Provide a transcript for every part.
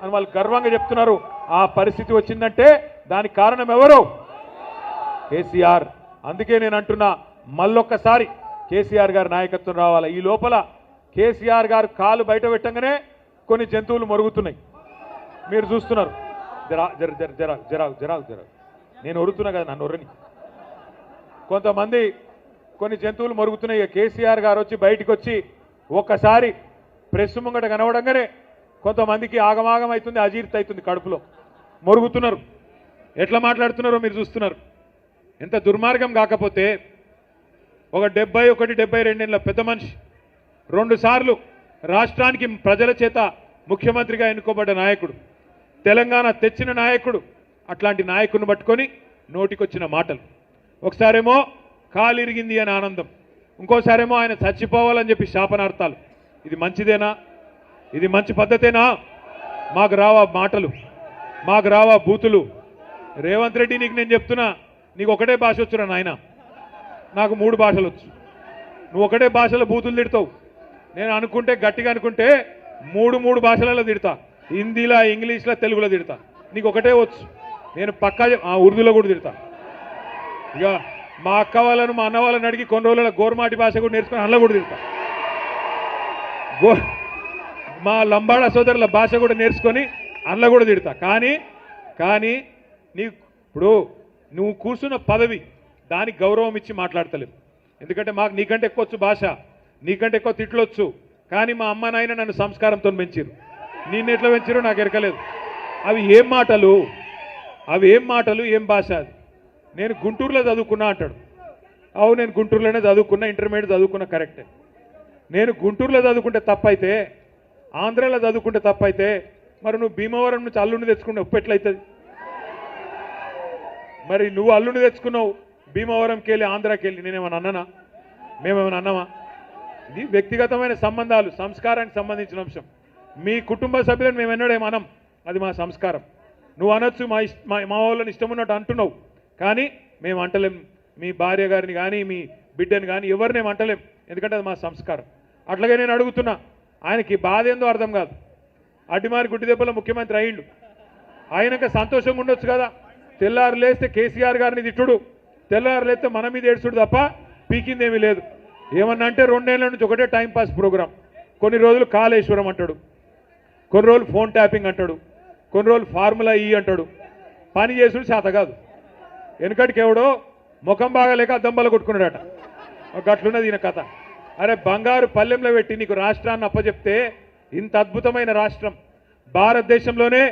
అని వాళ్ళు గర్వంగా చెప్తున్నారు. ఆ పరిస్థితి వచ్చిందంటే దానికి కారణం ఎవరు? కేసీఆర్. అందుకే నేను అంటున్నా, మళ్ళొక్కసారి కేసీఆర్ గారి నాయకత్వం రావాలి. ఈ లోపల కేసీఆర్ గారు కాలు బయట పెట్టంగానే కొన్ని జంతువులు మరుగుతున్నాయి, మీరు చూస్తున్నారు. జరా నేను ఒరుతున్నా కదా, నన్ను ఒర్రని. కొంతమంది కొన్ని జంతువులు మరుగుతున్నాయి. కేసీఆర్ గారు వచ్చి బయటికి వచ్చి ఒక్కసారి ప్రెస్ ముంగట కనవడంగానే కొంతమందికి ఆగమాగం అవుతుంది, అజీర్తి అవుతుంది, కడుపులో మరుగుతున్నారు. ఎట్లా మాట్లాడుతున్నారో మీరు చూస్తున్నారు. ఎంత దుర్మార్గం కాకపోతే, ఒక 71-72 ఏళ్ల పెద్ద మనిషి, 2 సార్లు రాష్ట్రానికి ప్రజల చేత ముఖ్యమంత్రిగా ఎన్నుకోబడ్డ నాయకుడు, తెలంగాణ తెచ్చిన నాయకుడు, అట్లాంటి నాయకుడిని పట్టుకొని నోటికొచ్చిన మాటలు. ఒకసారేమో కాలిరిగింది అని ఆనందం, ఇంకోసారేమో ఆయన చచ్చిపోవాలని చెప్పి శాపనార్థాలు. ఇది మంచిదేనా? ఇది మంచి పద్ధతేనా? మాకు రావా మాటలు, మాకు రావా బూతులు? రేవంత్ రెడ్డి, నీకు నేను చెప్తున్నా, నీకు ఒకటే భాష వచ్చురా నాయన, నాకు 3 భాషలు వచ్చు. నువ్వు ఒకటే భాషలో బూతులు తిడతావు. నేను అనుకుంటే, గట్టిగా అనుకుంటే 3 భాషలలో తిడతా. హిందీలో, ఇంగ్లీష్లో, తెలుగులో తిడతా. నీకు ఒకటే వచ్చు. నేను పక్కా ఉర్దూలో కూడా తిడతా. ఇక మా అక్క వాళ్ళను, మా అన్న వాళ్ళని అడిగి కొన్ని రోజుల గోర్మాటి భాష కూడా నేర్చుకుని అందులో కూడా తిడతా. మా లంబాడా సోదరుల భాష కూడా నేర్చుకొని అందులో కూడా తిడతా. కానీ ఇప్పుడు నువ్వు కూర్చున్న పదవి, దానికి గౌరవం ఇచ్చి మాట్లాడతలేవు. ఎందుకంటే మాకు నీకంటే ఎక్కువ వచ్చు భాష, నీకంటే ఎక్కువ తిట్లొచ్చు. కానీ మా అమ్మ నాయన నన్ను సంస్కారంతో పెంచారు. నిన్ను ఎట్లా పెంచారో నాకు ఎరకలేదు. అవి ఏం మాటలు, ఏం భాష అది? నేను గుంటూరులో చదువుకున్నా అంటాడు. అవు, నేను గుంటూరులోనే చదువుకున్నా, ఇంటర్మీడియట్ చదువుకున్నా, కరెక్టే. నేను గుంటూరులో చదువుకుంటే తప్పైతే, ఆంధ్రాలో చదువుకుంటే తప్పైతే, మరి నువ్వు భీమవరం నుంచి అల్లుని తెచ్చుకుంటే ఉప్పు ఎట్లయితుంది? మరి నువ్వు అల్లుని తెచ్చుకున్నావు భీమవరంకి వెళ్ళి, ఆంధ్రాకి వెళ్ళి. నేనేమన్నా అన్నానా? మేమేమైనా అన్నామా? ఇది వ్యక్తిగతమైన సంబంధాలు, సంస్కారానికి సంబంధించిన అంశం. మీ కుటుంబ సభ్యులను మేము ఎన్నడేమనం, అది మా సంస్కారం. నువ్వు అనొచ్చు, మా వాళ్ళని ఇష్టం ఉన్నట్టు అంటున్నావు, కానీ మేము అంటలేం. మీ భార్య గారిని కానీ, మీ బిడ్డని కానీ ఎవరినేం అంటలేం, ఎందుకంటే అది మా సంస్కారం. అట్లాగే నేను అడుగుతున్నా, ఆయనకి బాధ ఏందో అర్థం కాదు. అడ్డిమారి గుడ్డి దెబ్బలో ముఖ్యమంత్రి అయ్యిండు, ఆయనక సంతోషంగా ఉండొచ్చు కదా. తెల్లారు లేస్తే కేసీఆర్ గారిని తిట్టుడు, తెల్లారు లేస్తే మన మీద ఏడ్చుడు తప్ప పీకిందేమీ లేదు. ఏమన్నా అంటే 2 ఏళ్ల నుంచి ఒకటే టైంపాస్ ప్రోగ్రాం. కొన్ని రోజులు కాళేశ్వరం అంటాడు, కొన్ని రోజులు ఫోన్ ట్యాపింగ్ అంటాడు, కొన్ని రోజులు ఫార్ములా ఈ అంటాడు. పని చేసుడు చేత కాదు. వెనుకటికి ఎవడో ముఖం బాగాలేక అద్దంబల కొట్టుకున్నాడట. గట్లున్నది ఈయన కథ. అరే, బంగారు పల్లెంలో పెట్టి నీకు రాష్ట్రాన్ని అప్పచెప్తే, ఇంత అద్భుతమైన రాష్ట్రం, భారతదేశంలోనే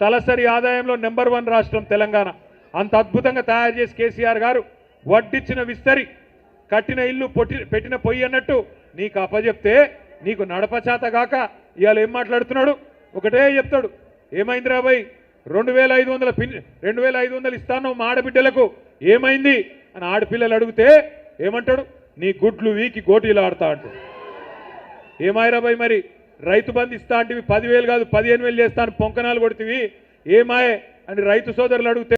తలసరి ఆదాయంలో నెంబర్ 1 రాష్ట్రం తెలంగాణ. అంత అద్భుతంగా తయారు చేసి కేసీఆర్ గారు వడ్డిచ్చిన విస్తరి, కట్టిన ఇల్లు పెట్టిన పొయ్యి అన్నట్టు నీకు అప్పచెప్తే, నీకు నడపచాత గాక ఇవాళ ఏం మాట్లాడుతున్నాడు? ఒకటే చెప్తాడు, ఏమైందిరా బాయ్, 2500 ఇస్తాను మా ఆడబిడ్డలకు, ఏమైంది అని ఆడపిల్లలు అడిగితే ఏమంటాడు? నీ గుడ్లు వీకి గోటీలు ఆడతా అంటాడు. ఏమాయిరా బాయ్, మరి రైతు బంధు ఇస్తా అంటే 10,000 కాదు 15,000 చేస్తాను పొంకనాలు కొడుతుంది, ఏమాయే అని రైతు సోదరులు అడిగితే